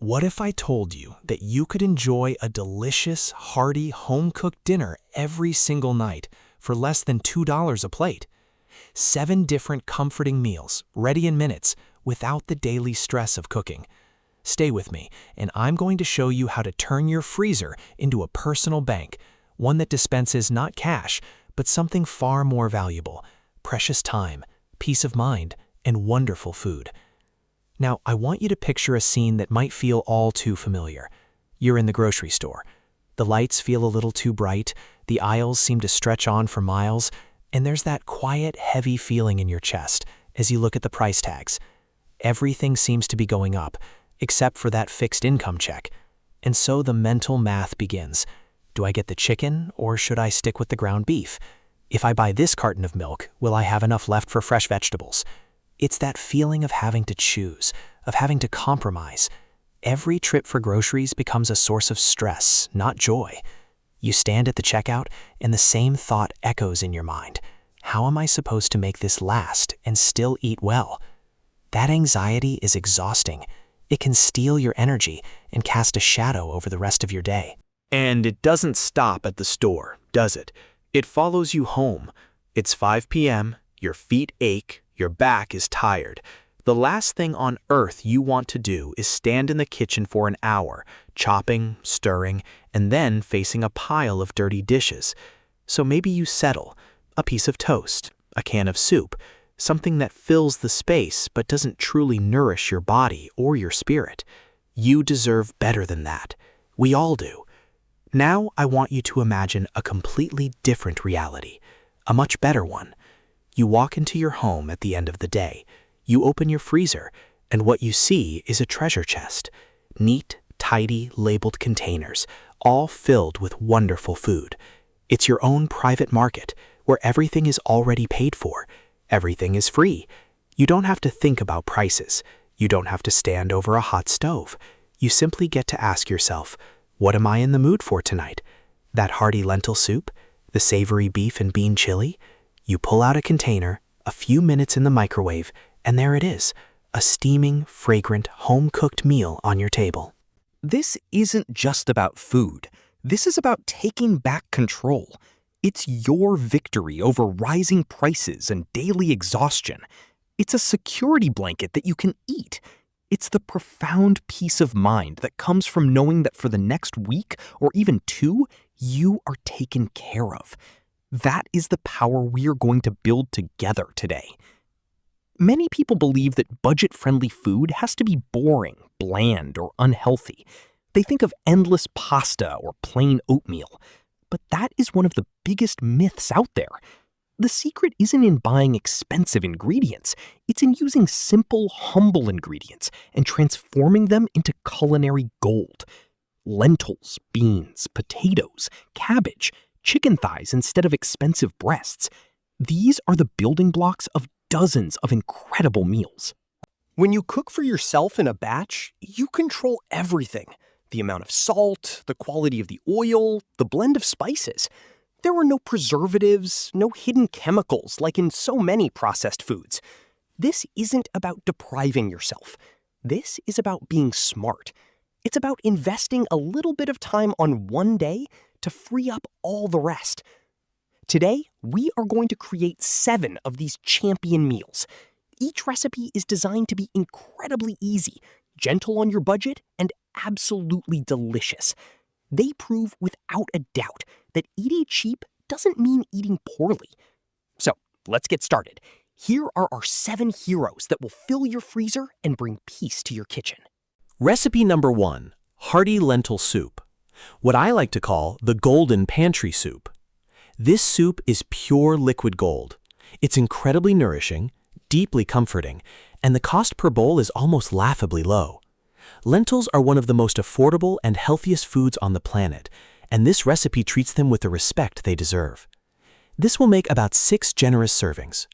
What if I told you that you could enjoy a delicious, hearty, home-cooked dinner every single night for less than $2 a plate? 7 different comforting meals, ready in minutes, without the daily stress of cooking. Stay with me, and I'm going to show you how to turn your freezer into a personal bank, one that dispenses not cash, but something far more valuable: precious time, peace of mind, and wonderful food. Now, I want you to picture a scene that might feel all too familiar. You're in the grocery store. The lights feel a little too bright, the aisles seem to stretch on for miles, and there's that quiet, heavy feeling in your chest as you look at the price tags. Everything seems to be going up, except for that fixed income check. And so the mental math begins. Do I get the chicken, or should I stick with the ground beef? If I buy this carton of milk, will I have enough left for fresh vegetables? It's that feeling of having to choose, of having to compromise. Every trip for groceries becomes a source of stress, not joy. You stand at the checkout, and the same thought echoes in your mind. How am I supposed to make this last and still eat well? That anxiety is exhausting. It can steal your energy and cast a shadow over the rest of your day. And it doesn't stop at the store, does it? It follows you home. It's 5 p.m., your feet ache, your back is tired. The last thing on earth you want to do is stand in the kitchen for an hour, chopping, stirring, and then facing a pile of dirty dishes. So maybe you settle. A piece of toast, a can of soup, something that fills the space but doesn't truly nourish your body or your spirit. You deserve better than that. We all do. Now I want you to imagine a completely different reality, a much better one. You walk into your home at the end of the day. You open your freezer, and what you see is a treasure chest. Neat, tidy, labeled containers, all filled with wonderful food. It's your own private market, where everything is already paid for. Everything is free. You don't have to think about prices. You don't have to stand over a hot stove. You simply get to ask yourself, what am I in the mood for tonight? That hearty lentil soup? The savory beef and bean chili? You pull out a container, a few minutes in the microwave, and there it is, a steaming, fragrant, home-cooked meal on your table. This isn't just about food. This is about taking back control. It's your victory over rising prices and daily exhaustion. It's a security blanket that you can eat. It's the profound peace of mind that comes from knowing that for the next week or even 2, you are taken care of. That is the power we are going to build together today. Many people believe that budget-friendly food has to be boring, bland, or unhealthy. They think of endless pasta or plain oatmeal. But that is one of the biggest myths out there. The secret isn't in buying expensive ingredients. It's in using simple, humble ingredients and transforming them into culinary gold. Lentils, beans, potatoes, cabbage, chicken thighs instead of expensive breasts. These are the building blocks of dozens of incredible meals. When you cook for yourself in a batch, you control everything. The amount of salt, the quality of the oil, the blend of spices. There are no preservatives, no hidden chemicals like in so many processed foods. This isn't about depriving yourself. This is about being smart. It's about investing a little bit of time on one day to free up all the rest. Today, we are going to create 7 of these champion meals. Each recipe is designed to be incredibly easy, gentle on your budget, and absolutely delicious. They prove without a doubt that eating cheap doesn't mean eating poorly. So, let's get started. Here are our 7 heroes that will fill your freezer and bring peace to your kitchen. Recipe number 1, hearty lentil soup. What I like to call the golden pantry soup. This soup is pure liquid gold. It's incredibly nourishing, deeply comforting, and the cost per bowl is almost laughably low. Lentils are one of the most affordable and healthiest foods on the planet, and this recipe treats them with the respect they deserve. This will make about 6 generous servings.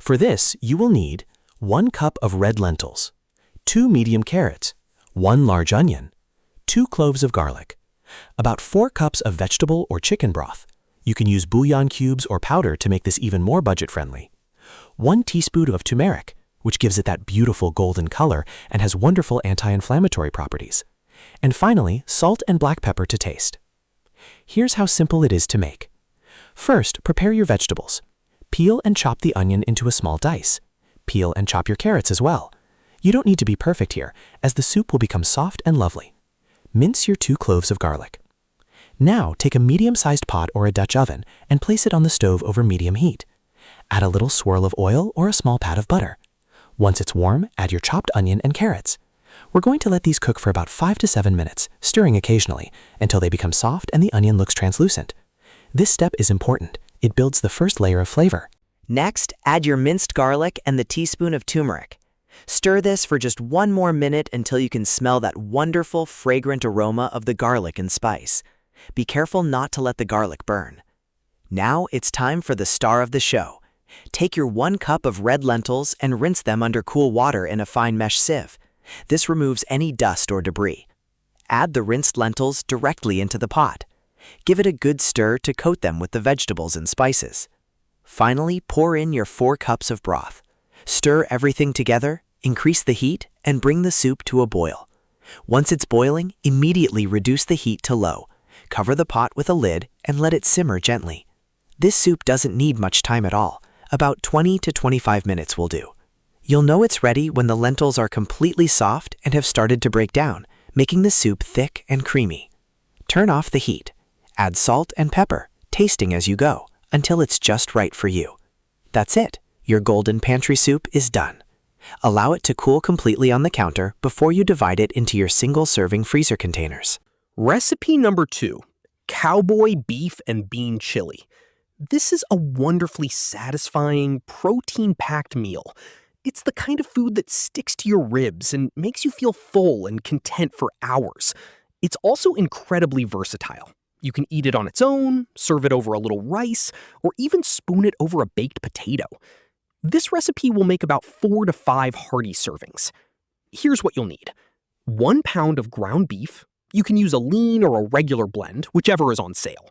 For this, you will need 1 cup of red lentils, 2 medium carrots, 1 large onion, 2 cloves of garlic, about 4 cups of vegetable or chicken broth. You can use bouillon cubes or powder to make this even more budget-friendly. 1 teaspoon of turmeric, which gives it that beautiful golden color and has wonderful anti-inflammatory properties. And finally, salt and black pepper to taste. Here's how simple it is to make. First, prepare your vegetables. Peel and chop the onion into a small dice. Peel and chop your carrots as well. You don't need to be perfect here, as the soup will become soft and lovely. Mince your 2 cloves of garlic. Now, take a medium-sized pot or a Dutch oven and place it on the stove over medium heat. Add a little swirl of oil or a small pat of butter. Once it's warm, add your chopped onion and carrots. We're going to let these cook for about 5 to 7 minutes, stirring occasionally, until they become soft and the onion looks translucent. This step is important. It builds the first layer of flavor. Next, add your minced garlic and the teaspoon of turmeric. Stir this for just 1 more minute until you can smell that wonderful, fragrant aroma of the garlic and spice. Be careful not to let the garlic burn. Now it's time for the star of the show. Take your 1 cup of red lentils and rinse them under cool water in a fine mesh sieve. This removes any dust or debris. Add the rinsed lentils directly into the pot. Give it a good stir to coat them with the vegetables and spices. Finally, pour in your 4 cups of broth. Stir everything together, increase the heat, and bring the soup to a boil. Once it's boiling, immediately reduce the heat to low. Cover the pot with a lid and let it simmer gently. This soup doesn't need much time at all. About 20 to 25 minutes will do. You'll know it's ready when the lentils are completely soft and have started to break down, making the soup thick and creamy. Turn off the heat. Add salt and pepper, tasting as you go, until it's just right for you. That's it. Your golden pantry soup is done. Allow it to cool completely on the counter before you divide it into your single-serving freezer containers. Recipe number 2, cowboy beef and bean chili. This is a wonderfully satisfying, protein-packed meal. It's the kind of food that sticks to your ribs and makes you feel full and content for hours. It's also incredibly versatile. You can eat it on its own, serve it over a little rice, or even spoon it over a baked potato. This recipe will make about 4 to 5 hearty servings. Here's what you'll need. 1 pound of ground beef. You can use a lean or a regular blend, whichever is on sale.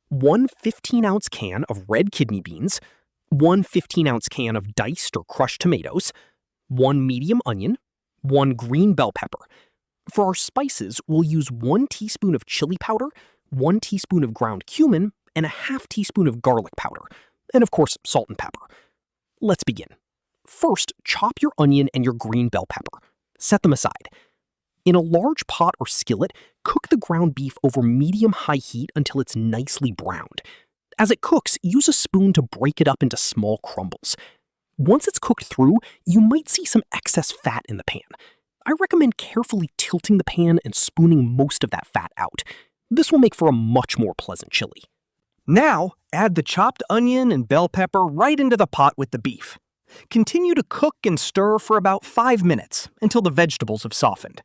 1 15-ounce can of red kidney beans. 1 15-ounce can of diced or crushed tomatoes. 1 medium onion. 1 green bell pepper. For our spices, we'll use 1 teaspoon of chili powder, 1 teaspoon of ground cumin, and a half teaspoon of garlic powder. And of course, salt and pepper. Let's begin. First, chop your onion and your green bell pepper. Set them aside. In a large pot or skillet, cook the ground beef over medium-high heat until it's nicely browned. As it cooks, use a spoon to break it up into small crumbles. Once it's cooked through, you might see some excess fat in the pan. I recommend carefully tilting the pan and spooning most of that fat out. This will make for a much more pleasant chili. Now, add the chopped onion and bell pepper right into the pot with the beef. Continue to cook and stir for about 5 minutes until the vegetables have softened.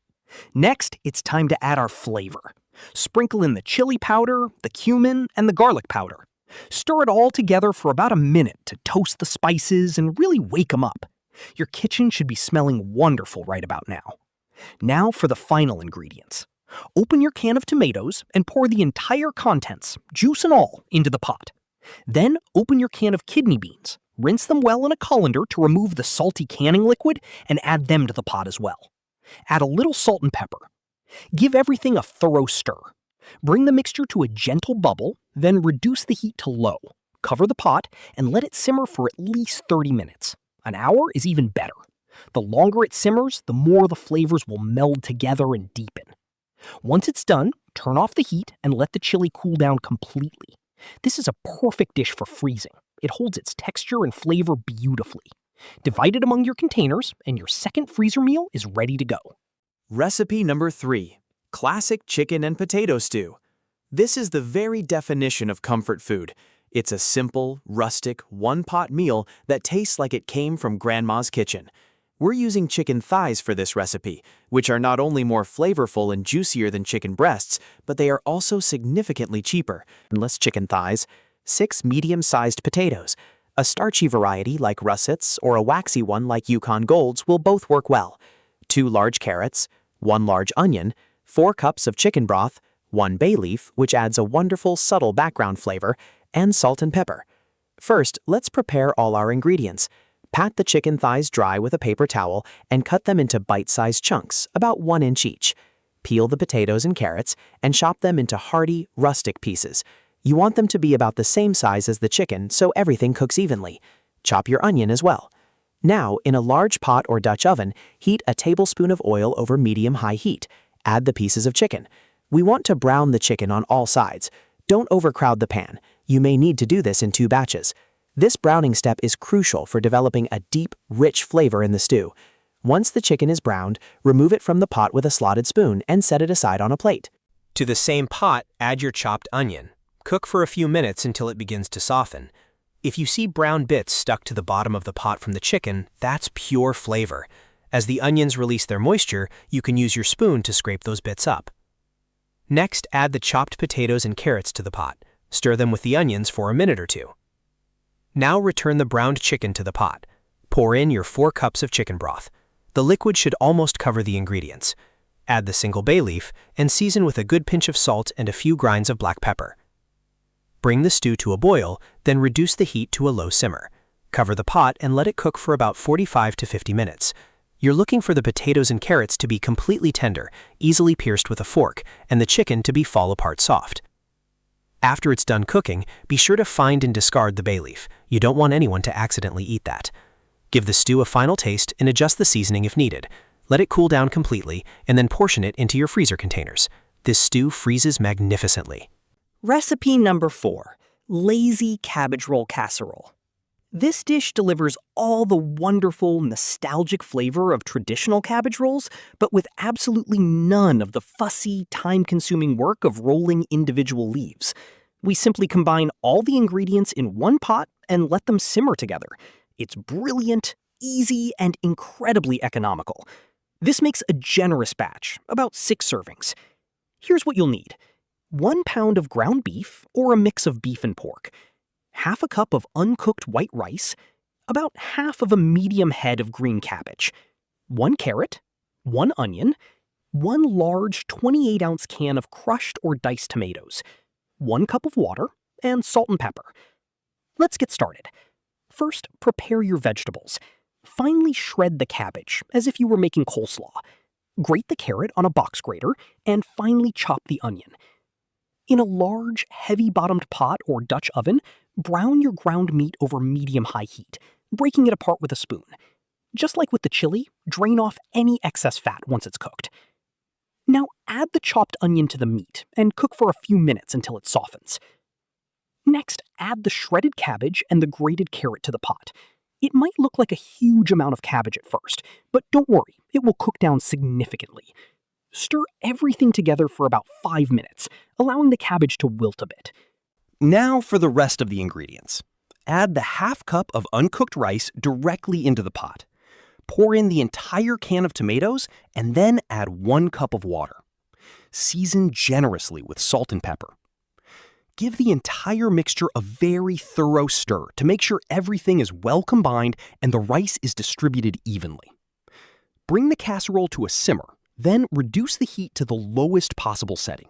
Next, it's time to add our flavor. Sprinkle in the chili powder, the cumin, and the garlic powder. Stir it all together for about a minute to toast the spices and really wake them up. Your kitchen should be smelling wonderful right about now. Now for the final ingredients. Open your can of tomatoes and pour the entire contents, juice and all, into the pot. Then open your can of kidney beans, rinse them well in a colander to remove the salty canning liquid, and add them to the pot as well. Add a little salt and pepper. Give everything a thorough stir. Bring the mixture to a gentle bubble, then reduce the heat to low. Cover the pot and let it simmer for at least 30 minutes. An hour is even better. The longer it simmers, the more the flavors will meld together and deepen. Once it's done, turn off the heat and let the chili cool down completely. This is a perfect dish for freezing. It holds its texture and flavor beautifully. Divide it among your containers, and your second freezer meal is ready to go. Recipe number 3, classic chicken and potato stew. This is the very definition of comfort food. It's a simple, rustic, one-pot meal that tastes like it came from Grandma's kitchen. We're using chicken thighs for this recipe, which are not only more flavorful and juicier than chicken breasts, but they are also significantly cheaper. Less chicken thighs, 6 medium-sized potatoes. A starchy variety like russets or a waxy one like Yukon Golds will both work well. 2 large carrots, 1 large onion, 4 cups of chicken broth, 1 bay leaf, which adds a wonderful subtle background flavor, and salt and pepper. First, let's prepare all our ingredients. Pat the chicken thighs dry with a paper towel and cut them into bite-sized chunks, about 1 inch each. Peel the potatoes and carrots and chop them into hearty, rustic pieces. You want them to be about the same size as the chicken so everything cooks evenly. Chop your onion as well. Now, in a large pot or Dutch oven, heat a tablespoon of oil over medium-high heat. Add the pieces of chicken. We want to brown the chicken on all sides. Don't overcrowd the pan. You may need to do this in 2 batches. This browning step is crucial for developing a deep, rich flavor in the stew. Once the chicken is browned, remove it from the pot with a slotted spoon and set it aside on a plate. To the same pot, add your chopped onion. Cook for a few minutes until it begins to soften. If you see brown bits stuck to the bottom of the pot from the chicken, that's pure flavor. As the onions release their moisture, you can use your spoon to scrape those bits up. Next, add the chopped potatoes and carrots to the pot. Stir them with the onions for a minute or 2. Now return the browned chicken to the pot. Pour in your 4 cups of chicken broth. The liquid should almost cover the ingredients. Add the single bay leaf and season with a good pinch of salt and a few grinds of black pepper. Bring the stew to a boil, then reduce the heat to a low simmer. Cover the pot and let it cook for about 45 to 50 minutes. You're looking for the potatoes and carrots to be completely tender, easily pierced with a fork, and the chicken to be fall-apart soft. After it's done cooking, be sure to find and discard the bay leaf. You don't want anyone to accidentally eat that. Give the stew a final taste and adjust the seasoning if needed. Let it cool down completely and then portion it into your freezer containers. This stew freezes magnificently. Recipe number 4, Lazy Cabbage Roll Casserole. This dish delivers all the wonderful, nostalgic flavor of traditional cabbage rolls, but with absolutely none of the fussy, time-consuming work of rolling individual leaves. We simply combine all the ingredients in one pot and let them simmer together. It's brilliant, easy, and incredibly economical. This makes a generous batch, about 6 servings. Here's what you'll need. 1 pound of ground beef, or a mix of beef and pork. Half a cup of uncooked white rice, about half of a medium head of green cabbage, 1 carrot, 1 onion, 1 large 28-ounce can of crushed or diced tomatoes, 1 cup of water, and salt and pepper. Let's get started. First, prepare your vegetables. Finely shred the cabbage, as if you were making coleslaw. Grate the carrot on a box grater, and finely chop the onion. In a large, heavy-bottomed pot or Dutch oven, brown your ground meat over medium-high heat, breaking it apart with a spoon. Just like with the chili, drain off any excess fat once it's cooked. Now add the chopped onion to the meat and cook for a few minutes until it softens. Next, add the shredded cabbage and the grated carrot to the pot. It might look like a huge amount of cabbage at first, but don't worry, it will cook down significantly. Stir everything together for about 5 minutes, allowing the cabbage to wilt a bit. Now for the rest of the ingredients. Add the half cup of uncooked rice directly into the pot. Pour in the entire can of tomatoes and then add 1 cup of water. Season generously with salt and pepper. Give the entire mixture a very thorough stir to make sure everything is well combined and the rice is distributed evenly. Bring the casserole to a simmer, then reduce the heat to the lowest possible setting.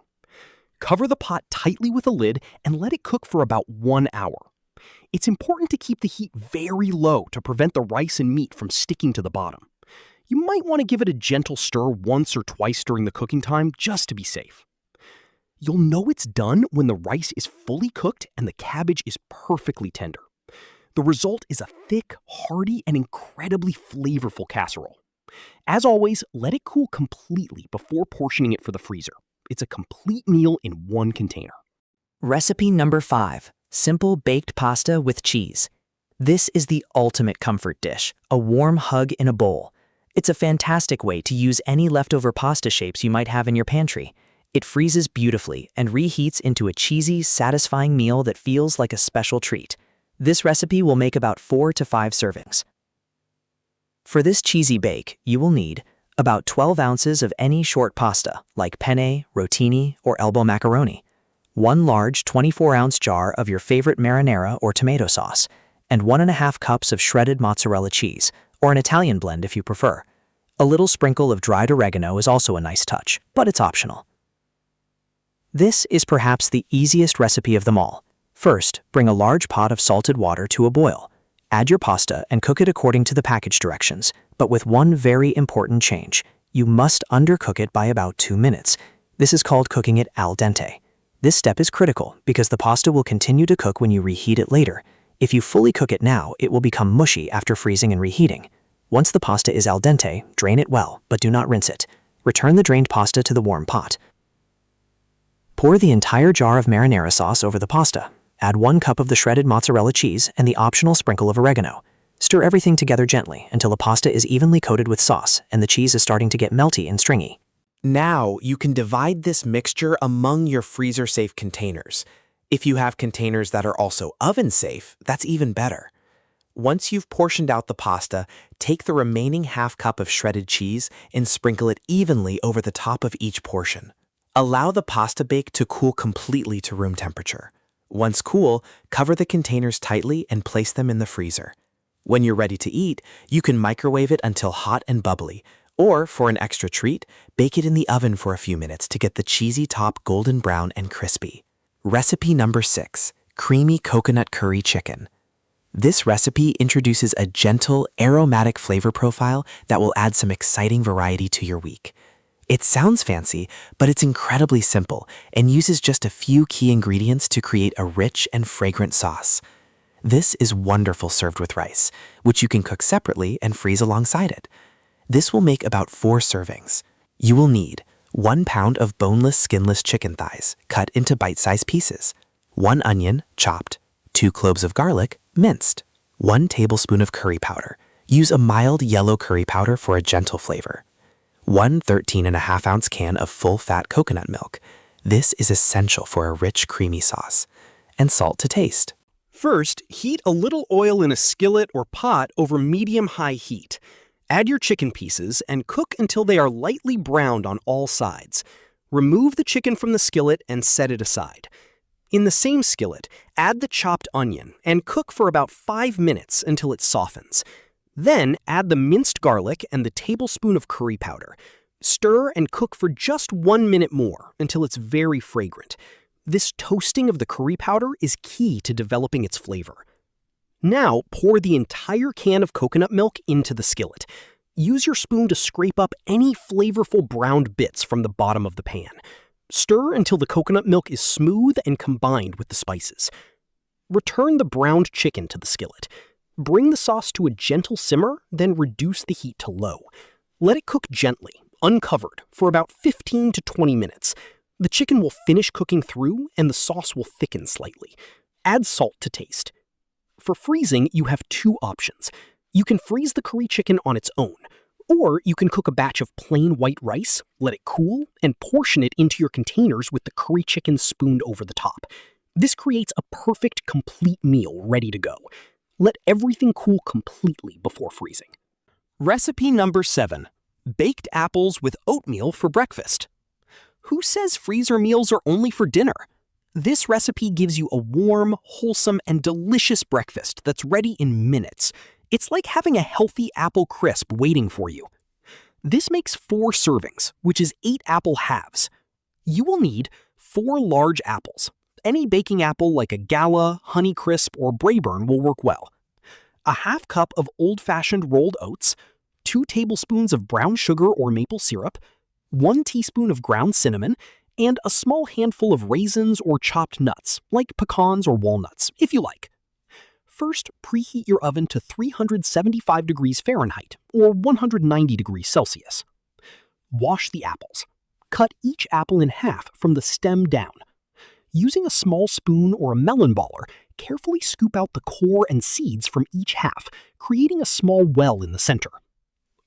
Cover the pot tightly with a lid and let it cook for about 1 hour. It's important to keep the heat very low to prevent the rice and meat from sticking to the bottom. You might want to give it a gentle stir once or twice during the cooking time just to be safe. You'll know it's done when the rice is fully cooked and the cabbage is perfectly tender. The result is a thick, hearty, and incredibly flavorful casserole. As always, let it cool completely before portioning it for the freezer. It's a complete meal in one container. Recipe number 5, simple baked pasta with cheese. This is the ultimate comfort dish, a warm hug in a bowl. It's a fantastic way to use any leftover pasta shapes you might have in your pantry. It freezes beautifully and reheats into a cheesy, satisfying meal that feels like a special treat. This recipe will make about 4 to 5 servings. For this cheesy bake, you will need about 12 ounces of any short pasta, like penne, rotini, or elbow macaroni, 1 large 24-ounce jar of your favorite marinara or tomato sauce, and 1.5 cups of shredded mozzarella cheese, or an Italian blend if you prefer. A little sprinkle of dried oregano is also a nice touch, but it's optional. This is perhaps the easiest recipe of them all. First, bring a large pot of salted water to a boil. Add your pasta and cook it according to the package directions, but with one very important change. You must undercook it by about 2 minutes. This is called cooking it al dente. This step is critical because the pasta will continue to cook when you reheat it later. If you fully cook it now, it will become mushy after freezing and reheating. Once the pasta is al dente, drain it well, but do not rinse it. Return the drained pasta to the warm pot. Pour the entire jar of marinara sauce over the pasta. Add 1 cup of the shredded mozzarella cheese and the optional sprinkle of oregano. Stir everything together gently until the pasta is evenly coated with sauce and the cheese is starting to get melty and stringy. Now, you can divide this mixture among your freezer-safe containers. If you have containers that are also oven-safe, that's even better. Once you've portioned out the pasta, take the remaining half cup of shredded cheese and sprinkle it evenly over the top of each portion. Allow the pasta bake to cool completely to room temperature. Once cool, cover the containers tightly and place them in the freezer. When you're ready to eat, you can microwave it until hot and bubbly, or for an extra treat, bake it in the oven for a few minutes to get the cheesy top golden brown and crispy. Recipe number 6, creamy coconut curry chicken. This recipe introduces a gentle, aromatic flavor profile that will add some exciting variety to your week. It sounds fancy, but it's incredibly simple and uses just a few key ingredients to create a rich and fragrant sauce. This is wonderful served with rice, which you can cook separately and freeze alongside it. This will make about 4 servings. You will need 1 pound of boneless, skinless chicken thighs cut into bite-sized pieces, 1 onion chopped, 2 cloves of garlic minced, 1 tablespoon of curry powder. Use a mild yellow curry powder for a gentle flavor. 1 13.5-ounce can of full-fat coconut milk. This is essential for a rich, creamy sauce. And salt to taste. First, heat a little oil in a skillet or pot over medium-high heat. Add your chicken pieces and cook until they are lightly browned on all sides. Remove the chicken from the skillet and set it aside. In the same skillet, add the chopped onion and cook for about 5 minutes until it softens. Then add the minced garlic and the tablespoon of curry powder. Stir and cook for just 1 minute more until it's very fragrant. This toasting of the curry powder is key to developing its flavor. Now, pour the entire can of coconut milk into the skillet. Use your spoon to scrape up any flavorful browned bits from the bottom of the pan. Stir until the coconut milk is smooth and combined with the spices. Return the browned chicken to the skillet. Bring the sauce to a gentle simmer, then reduce the heat to low. Let it cook gently, uncovered, for about 15 to 20 minutes. The chicken will finish cooking through and the sauce will thicken slightly. Add salt to taste. For freezing, you have 2 options. You can freeze the curry chicken on its own, or you can cook a batch of plain white rice, let it cool, and portion it into your containers with the curry chicken spooned over the top. This creates a perfect, complete meal ready to go. Let everything cool completely before freezing. Recipe number 7, baked apples with oatmeal for breakfast. Who says freezer meals are only for dinner? This recipe gives you a warm, wholesome, and delicious breakfast that's ready in minutes. It's like having a healthy apple crisp waiting for you. This makes 4 servings, which is 8 apple halves. You will need 4 large apples. Any baking apple like a Gala, Honeycrisp, or Braeburn will work well. A half cup of old-fashioned rolled oats, 2 tablespoons of brown sugar or maple syrup, 1 teaspoon of ground cinnamon, and a small handful of raisins or chopped nuts, like pecans or walnuts, if you like. First, preheat your oven to 375 degrees Fahrenheit, or 190 degrees Celsius. Wash the apples. Cut each apple in half from the stem down. Using a small spoon or a melon baller, carefully scoop out the core and seeds from each half, creating a small well in the center.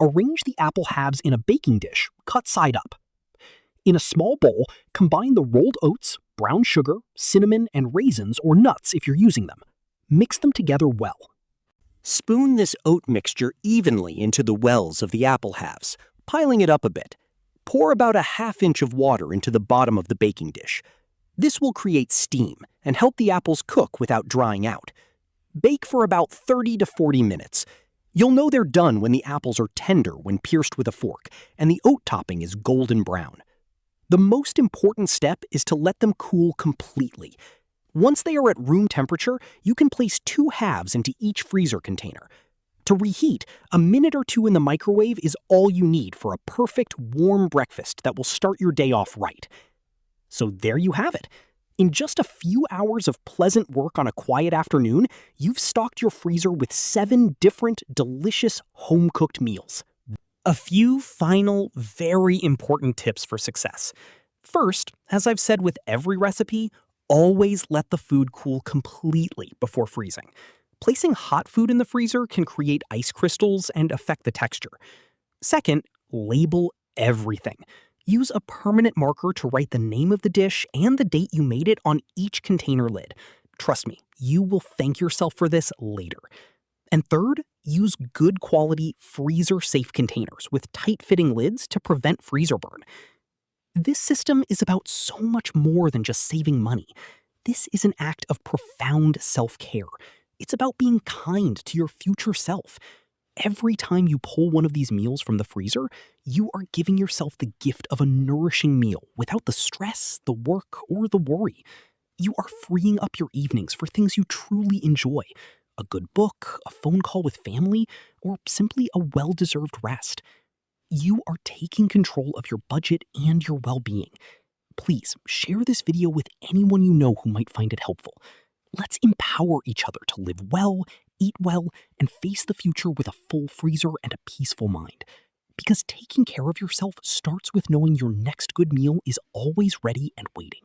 Arrange the apple halves in a baking dish, cut side up. In a small bowl, combine the rolled oats, brown sugar, cinnamon, and raisins or nuts if you're using them. Mix them together well. Spoon this oat mixture evenly into the wells of the apple halves, piling it up a bit. Pour about a ½ inch of water into the bottom of the baking dish. This will create steam and help the apples cook without drying out. Bake for about 30 to 40 minutes. You'll know they're done when the apples are tender when pierced with a fork and the oat topping is golden brown. The most important step is to let them cool completely. Once they are at room temperature, you can place 2 halves into each freezer container. To reheat, a minute or 2 in the microwave is all you need for a perfect warm breakfast that will start your day off right. So there you have it. In just a few hours of pleasant work on a quiet afternoon, you've stocked your freezer with 7 different, delicious home-cooked meals. A few final, very important tips for success. First, as I've said with every recipe, always let the food cool completely before freezing. Placing hot food in the freezer can create ice crystals and affect the texture. Second, label everything. Use a permanent marker to write the name of the dish and the date you made it on each container lid. Trust me, you will thank yourself for this later. And third, use good quality freezer-safe containers with tight-fitting lids to prevent freezer burn. This system is about so much more than just saving money. This is an act of profound self-care. It's about being kind to your future self. Every time you pull one of these meals from the freezer, you are giving yourself the gift of a nourishing meal without the stress, the work, or the worry. You are freeing up your evenings for things you truly enjoy. A good book, a phone call with family, or simply a well-deserved rest. You are taking control of your budget and your well-being. Please share this video with anyone you know who might find it helpful. Let's empower each other to live well, eat well, and face the future with a full freezer and a peaceful mind. Because taking care of yourself starts with knowing your next good meal is always ready and waiting.